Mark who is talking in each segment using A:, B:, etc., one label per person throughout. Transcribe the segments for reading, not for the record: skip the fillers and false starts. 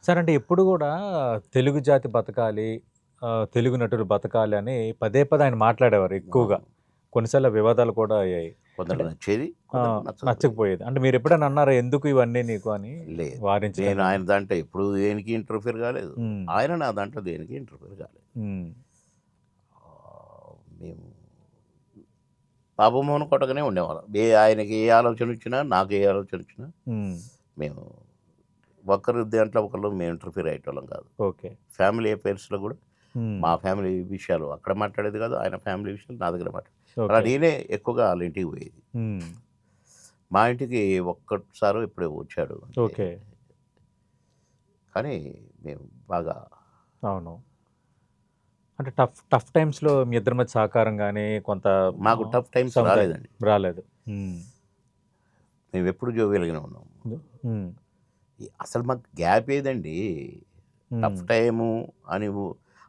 A: Sir అంటే ఎప్పుడు గూడా తెలుగు జాతి బతకాలి, తెలుగు నటులు బతకాలి అని పదే పదే ఆయన మాట్లాడేవారు ఎక్కువగా.
B: అవును.
A: కొన్నిసార్లు వివాదాలు కూడా అయ్యాయి. అంటే
B: కొందరికి నచ్చేది,
A: ఆ!
B: కొందరికి నచ్చకపోయేది.
A: నచ్చకపోయేది. అంటే మీరెప్పుడైనా అన్నారా ఎందుకు ఇవన్నీ నీకు అని
B: లేదు.
A: వారించడం
B: నేను
A: గాని?
B: ఆయన దాంట్లో ఎప్పుడు దేనికి ఇంటర్ఫియర్ కాలేదు.
A: హ్మ్.
B: ఆయన నా దాంట్లో దేనికి ఇంటర్ఫియర్ కాలేదు.
A: హ్మ్.
B: మేము పాపమోహన కొట్టగానే ఉండేవాళ్ళం. ఆయనకి ఏ ఆలోచన వచ్చినా, నాకు ఏ ఆలోచన వచ్చినా
A: హ్మ్.
B: మేము ఒకరి దాంట్లో ఒకళ్ళు మేము ఇంటర్ఫియర్ అయ్యేటోళ్ళం కాదు.
A: ఓకే.
B: ఫ్యామిలీ అఫైర్స్‌లో కూడా
A: హ్మ్.
B: మా ఫ్యామిలీ విషయాలు అక్కడ మాట్లాడేది కాదు. ఆయన ఫ్యామిలీ విషయాలు నా దగ్గర మాట్లాడేది. అలా
A: ఓకే.
B: నేనే ఎక్కువగా వాళ్ళ ఇంటికి పోయేది.
A: హ్మ్.
B: మా ఇంటికి ఒక్కసారో ఎప్పుడో వచ్చాడు అంతే.
A: ఓకే.
B: కానీ మేము బాగా
A: అవును. అంటే టఫ్ టఫ్ టైమ్స్‌లో మీ ఇద్దరి మధ్య సహకారం గాని, కొంత
B: మాకు టఫ్ టైమ్స్
A: సముదాయం
B: రాలేదండి.
A: రాలేదు. హ్మ్.
B: మేమెప్పుడు జోవియల్‌గానే ఉన్నాం.
A: హ్మ్.
B: అసలు మాకు గ్యాప్ ఏదండి.
A: హ్మ్.
B: టఫ్ టైము అని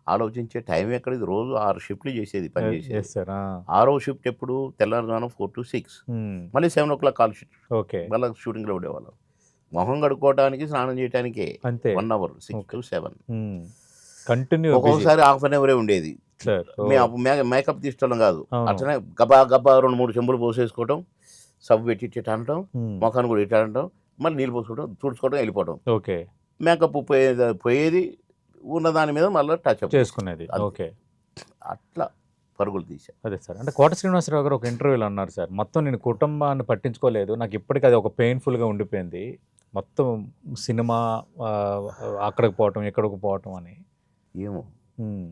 B: ఆలోచించే టైం ఎక్కడిది. రోజు 6 షిఫ్ట్‌లు చేసేది పని చేసేది.
A: Yes sir. ఆ!
B: ఆరో షిఫ్ట్ ఎప్పుడు తెల్లారుజామున 4-6
A: హ్మ్.
B: మళ్ళీ 7:00 కాల్ షిఫ్ట్.
A: ఓకే.
B: మళ్ళా షూటింగ్‌లో ఉండేవాళ్ళం. మొహం కడుక్కోవటానికి, స్నానం చేయటానికే
A: అంతే.
B: 1 అవర్
A: ఓకే.
B: 6-7.
A: హ్మ్. Continue busy.
B: ఒక్కొక్కసారి హాఫ్ అన్ అవరే ఉండేది.
A: సార్.
B: మేము
A: ఓహ్!
B: అప్పుడు మేకప్ తీసేటోళ్ళం కాదు.
A: అవును.
B: అట్లనే గబా గబా 2, 3 చెంబులు పోసేసుకోవటం, సబ్బు పెట్టి ఇట్ట అనటం,
A: హ్మ్.
B: మొఖాన్ని కూడా ఇట్ట అనటం, మళ్ళీ నీళ్ళు పోసుకోవడం, తుడుచుకోవడం, వెళ్ళిపోవడం.
A: ఓకే.
B: మేకప్ పోయేది. ఉన్న దాని మీద మళ్ళా టచ్‌అప్ చేసేది.
A: చేసుకునేది.
B: అంతే.
A: ఓకే.
B: అట్లా పరుగులు తీశా.
A: అదే సార్. అంటే కోట శ్రీనివాసరావు గారు ఒక ఇంటర్వ్యూలో అన్నారు సార్. మొత్తం నేను కుటుంబాన్ని పట్టించుకోలేదు. నాకు ఇప్పటికి అది ఒక పెయిన్‌ఫుల్‌గా ఉండిపోయింది. మొత్తం సినిమా ఆహ్, అక్కడికి పోవటం, ఇక్కడికి పోవటం అని.
B: ఏమో
A: హ్మ్.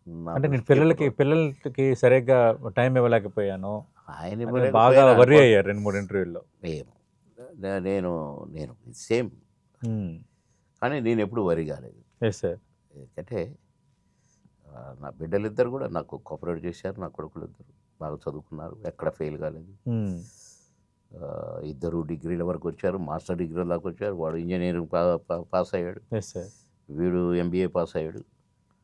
B: నా
A: అంటే నేను
B: దృష్టికి ఎప్పటివరకు
A: పిల్లలకి సరిగ్గా టైం ఇవ్వలేకపోయాను
B: ఆయన
A: అని బాగా
B: ఇవ్వలేకపోయినా
A: వర్రీ అయ్యారు 2, 3 ఇంటర్వ్యూల్లో.
B: ఏమో నేను నేను సేమ్.
A: హ్మ్.
B: కానీ నేనెప్పుడు వరి కాలేదు.
A: Yes sir.
B: ఎందుకంటే నా బిడ్డలిద్దరు కూడా నాకు కోఆపరేట్ చేశారు. నా కొడుకులిద్దరు బాగా చదువుకున్నారు. ఎక్కడ ఫెయిల్ కాలేదు.
A: హ్మ్.
B: ఇద్దరు డిగ్రీల వరకు వచ్చారు. మాస్టర్ డిగ్రీ దాకా వచ్చారు. వాడు ఇంజినీరింగ్ పాస్ అయ్యాడు.
A: Yes sir.
B: వీడు ఎంబీఏ పాస్ అయ్యాడు.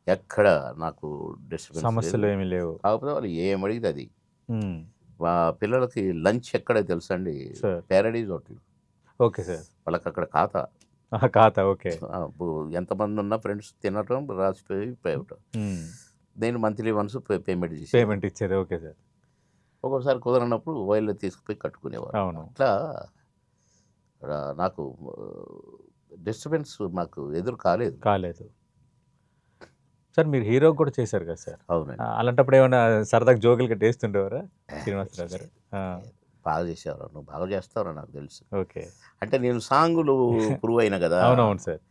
B: ఎక్కడ నాకు డిస్టర్బెన్స్ లేదు.
A: సమస్యలు ఏమీ లేవు.
B: కాకపోతే వాళ్ళు ఏమడిగితే అది.
A: హ్మ్.
B: మా పిల్లలకి లంచ్ ఎక్కడో తెలుసా అండి?
A: Sir.
B: Paradise hotel.
A: Okay sir.
B: వాళ్ళకక్కడ ఖాతా.
A: ఆహా! ఖాతా. ఓకే.
B: ఎంతమందున్నా ఫ్రెండ్స్ తినటం, రాసిపోయి పోవటం.
A: హ్మ్.
B: నేను మంత్లీ వన్స్ పేమెంట్ చేసేవాడిని.
A: పేమెంట్ ఇచ్చేది. Okay sir.
B: ఒక్కోసారి కుదరనప్పుడు వైర్‌లో తీసుకుపోయి కట్టుకునేవారు.
A: అవును.
B: అట్లా నాకు డిస్టర్బెన్స్ మాకు ఎదురు కాలేదు.
A: కాలేదు. సార్ మీరు హీరోకి కూడా చేశారు కదా సార్.
B: అవునండి.
A: అలాంటప్పుడు ఏమన్నా సరదాగా జోకులు గట్టా ఏస్తుండేవారా శ్రీనివాసరావు గారు?
B: లేదు.
A: ఆ!
B: లేదు. బాగా చేసేవారు. నువ్వు బాగా చేస్తావురా నాకు తెలుసు.
A: ఓకే.
B: అంటే నేను సాంగులు ప్రూవ్ అయినా గదా!
A: అవునవును సార్.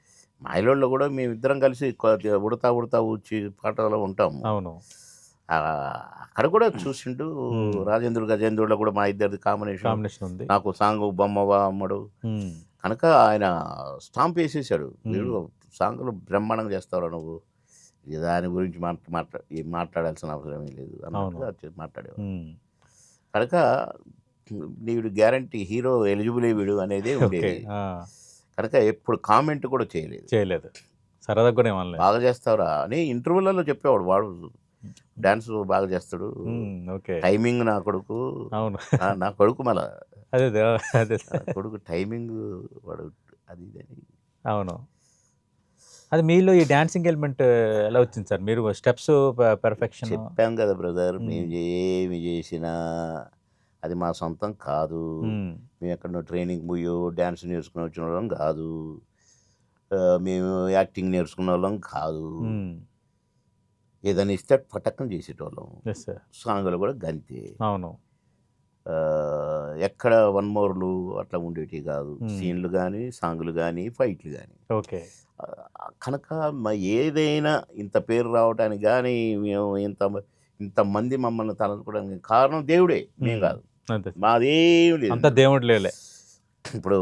B: మాయలోళ్ళలో గూడా మేమిద్దరం కలిసి కొద్దిగా 'ఉడతా ఉడతా ఊచి' పాటలో ఉంటాము.
A: అవును.
B: అక్కడ కూడా చూసిండు.
A: హ్మ్.
B: 'రాజేంద్రుడు గజేంద్రుడులో' కూడా మా ఇద్దరిది కాంబినేషన్.
A: కాంబినేషన్ ఉంది.
B: నాకు సాంగు 'బొమ్మవా అమ్మడు'
A: హ్మ్.
B: కనుక ఆయన స్టాంప్ ఏసేసాడు.
A: హ్మ్.
B: "వీడు సాంగులు బ్రహ్మాండంగా చేస్తావురా నువ్వు. ఇక దాని గురించి మాట్లాడాల్సిన అవసరమే లేదు"
A: అవును.
B: అన్నట్టుగా మాట్లాడేవారు.
A: హ్మ్.
B: కనుక వీడు గ్యారంటీ హీరో ఎలిజిబులే వీడు అనేదే
A: ఓకే.
B: ఉండేది.
A: ఆ!
B: కనుక ఎప్పుడు కామెంట్ కూడా చేయలేదు.
A: చేయలేదు. సరదాగా కూడా ఏమనలేదు.
B: బాగా చేస్తావురా అని ఇంటర్వ్యూలలో చెప్పేవాడు. వాడు డాన్స్ బాగా చేస్తాడు.
A: హ్మ్. ఓకే.
B: టైమింగ్ నా కొడుకు.
A: అవును.
B: నా కొడుకు మళ్ళా
A: అదే అదే. అదే.
B: నా కొడుకు టైమింగ్ వాడు అది ఇది అని
A: అవును. అది మీలో ఈ డాన్సింగ్ ఎలిమెంట్ ఎలా వచ్చింది సార్? మీరు స్టెప్స్ పెర్ఫెక్షను.
B: చెప్పాం కదా బ్రదర్.
A: హ్మ్.
B: మేము ఏమి చేసినా అది మా సొంతం కాదు.
A: హ్మ్.
B: మేము ఎక్కడనో ట్రైనింగ్ పోయో డాన్స్ నేర్చుకుని వచ్చినోళ్ళం కాదు. మేము యాక్టింగ్ నేర్చుకున్నోళ్ళం కాదు.
A: హ్మ్.
B: ఏదైనా ఇస్తే పటక్కన చేసేటోళ్ళం.
A: Yes sir.
B: సాంగులు కూడా గంతే.
A: అవును.
B: ఎక్కడ వన్ మోర్‌లు అట్లా ఉండేటివి కాదు.
A: హ్మ్.
B: సీన్‌లు గానీ, సాంగులు గానీ, ఫైట్‌లు గానీ.
A: ఓకే.
B: కనుక ఏదైనా ఇంత పేరు రావటానికి గానీ, మేము ఇంతమంది మమ్మల్ని తలుచుకోవడానికి కారణం దేవుడే. మేము
A: హ్మ్.
B: కాదు.
A: అంతే.
B: మాదేం లేదు
A: అంతా
B: ఇందులో.
A: దేవుడి లీలే.
B: ఇప్పుడు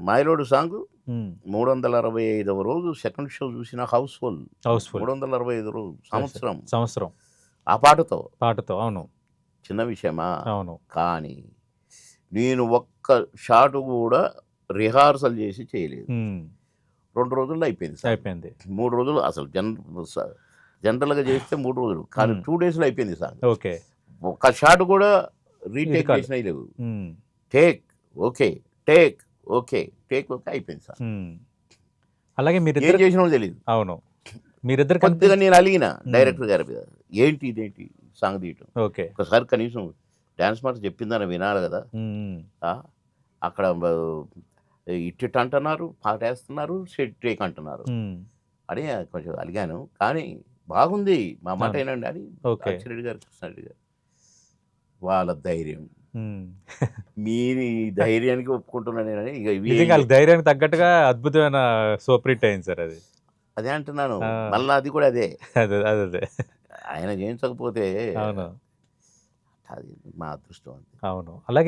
B: 'మాయలోడు' సాంగు
A: హ్మ్.
B: 365వ రోజు సెకండ్ షో చూసిన హౌస్‌ఫుల్.
A: హౌస్‌ఫుల్.
B: 365 రోజు
A: యెస్ సార్.
B: సంవత్సరం.
A: సంవత్సరం.
B: ఆ పాటతో.
A: పాటతో. అవును.
B: చిన్న విషయమా?
A: అవును.
B: కానీ నేను ఒక్క షాట్ గూడా రిహార్సల్ చేసి చేయలేదు.
A: హ్మ్.
B: 2 రోజుల్లో అయిపోయింది సాంగ్.
A: అయిపోయింది.
B: 3 రోజులు అసలు స జనరల్‌గా చేస్తే 3 రోజులు. కానీ
A: హ్మ్.
B: 2 డేస్‌లో అయిపోయింది సాంగ్.
A: ఓకే.
B: ఒక్క షాట్ కూడా
A: ఇది
B: రీటేక్
A: కాలే.
B: చేసినయి లేవు.
A: హ్మ్.
B: Take okay. Take okay. Take okay అయిపోయింది సాంగ్.
A: హ్మ్. అలాగే
B: ఏం
A: మీరిద్దరు
B: చేసినామో తెలియదు.
A: అవును. మీరిద్దరు
B: కొద్దిగా నేను అలిగిన
A: హ్మ్.
B: డైరెక్టర్ గారి మీద, ఏంటి ఇదేంటి సాంగ్ తీయటం,
A: ఓకే.
B: ఒకసారి కనీసం డాన్స్ మాస్టర్ చెప్పిందని వినాలి కదా.
A: హ్మ్.
B: ఆ, అక్కడ ఇట్టిట్ అంటున్నారు, పాటేస్తున్నారు, సెట్ టేక్ అంటున్నారు
A: హ్మ్.
B: అని కొంచెం అలిగాను. కానీ బాగుంది మా మాట
A: అవును.
B: ఏనండి అని
A: ఓకే.
B: అచ్చిరెడ్డి గారు, కృష్ణారెడ్డి గారు వాళ్ళ ధైర్యం,
A: హ్మ్.
B: మీ ధైర్యానికి ఒప్పుకుంటున్నా నేనని. ఇక ఇవి ఏం
A: నిజంగా ఆళ్ళ
B: చెప్
A: ధైర్యానికి తగ్గట్టుగా అద్భుతమైన సూపర్ హిట్ అయింది సార్ అది.
B: అదే అంటున్నాను.
A: ఆ!
B: మళ్ళా అది కూడా అదే.
A: అదే.
B: ఆయన చేయించకపోతే
A: అవును.
B: అది మా అదృష్టం అంతే.
A: అవును. అలాగే